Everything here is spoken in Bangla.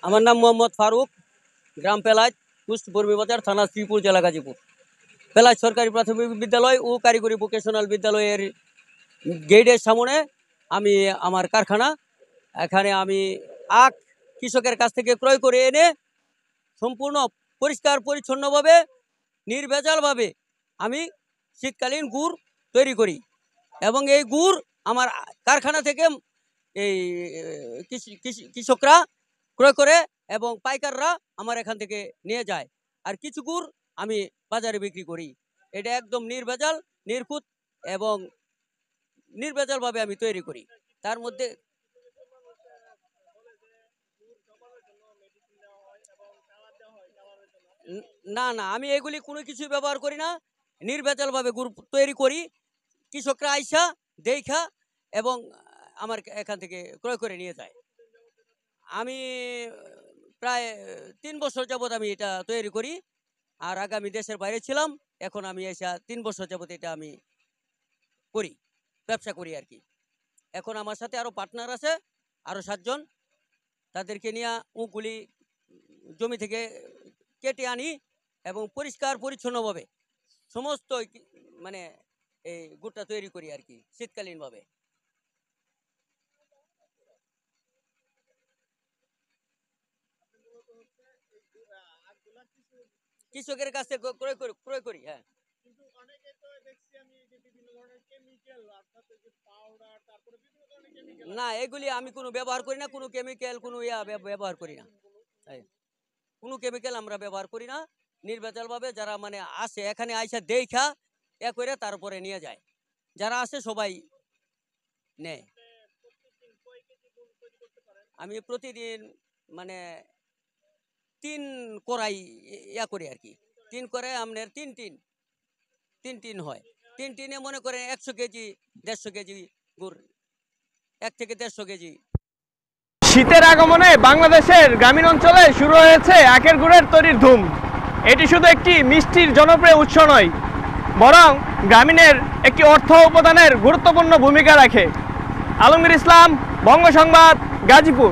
আমার নাম মোহাম্মদ ফারুক, গ্রাম পেলাজ, পোস্ট বর্মীবাজার, থানা শ্রীপুর, জেলা গাজীপুর। পেলাজ সরকারি প্রাথমিক বিদ্যালয় ও কারিগরি ভোকেশনাল বিদ্যালয়ের গেটের সামনে আমি আমার কারখানা। এখানে আমি আখ কৃষকের কাছ থেকে ক্রয় করে এনে সম্পূর্ণ পরিষ্কার পরিচ্ছন্নভাবে নির্ভেজালভাবে আমি শীতকালীন গুড় তৈরি করি এবং এই গুড় আমার কারখানা থেকে এই কৃষকরা ক্রয় করে এবং পাইকাররা আমার এখান থেকে নিয়ে যায়। আর কিছু গুড় আমি বাজারে বিক্রি করি। এটা একদম নির্ভেজাল, নির্খুঁত এবং নির্ভেজালভাবে আমি তৈরি করি। তার মধ্যে না না, আমি এগুলি কোনো কিছুই ব্যবহার করি না। নির্ভেজালভাবে গুড় তৈরি করি। কৃষকরা আইসা দেখা এবং আমার এখান থেকে ক্রয় করে নিয়ে যায়। আমি প্রায় ৩ বছর যাবৎ আমি এটা তৈরি করি। আর আগে আমি দেশের বাইরে ছিলাম, এখন আমি এসে ৩ বছর যাবৎ এটা আমি করি, ব্যবসা করি আর কি। এখন আমার সাথে আরও পার্টনার আছে, আরও 7 জন। তাদেরকে নিয়ে উগুলি জমি থেকে কেটে আনি এবং পরিষ্কার পরিচ্ছন্নভাবে সমস্ত মানে এই গুড়টা তৈরি করি আর কি শীতকালীনভাবে। কৃষকের কাছে ক্রয় করি। হ্যাঁ, না এগুলি আমি কোনো ব্যবহার করি না, কোনো কেমিক্যাল কোনো ব্যবহার করি না। কোনো কেমিক্যাল আমরা ব্যবহার করি না। নির্ভেজালভাবে যারা মানে আসে এখানে আইসা দেখা করে তারপরে নিয়ে যায়। যারা আসে সবাই নেয়। আমি প্রতিদিন মানে 3 কড়াই করি আর কি। 3 করে আপনার 3 টিন হয়। 3 টিনে মনে করেন 100 কেজি 150 কেজি গুড়, 1 থেকে 150 কেজি। শীতের আগমনে বাংলাদেশের গ্রামীণ অঞ্চলে শুরু হয়েছে আখের গুড়ের তৈরির ধুম। এটি শুধু একটি মিষ্টির জনপ্রিয় উৎস নয়, বরং গ্রামীণের একটি অর্থ উপাদানের গুরুত্বপূর্ণ ভূমিকা রাখে। আলমগীর ইসলাম, বঙ্গ সংবাদ, গাজীপুর।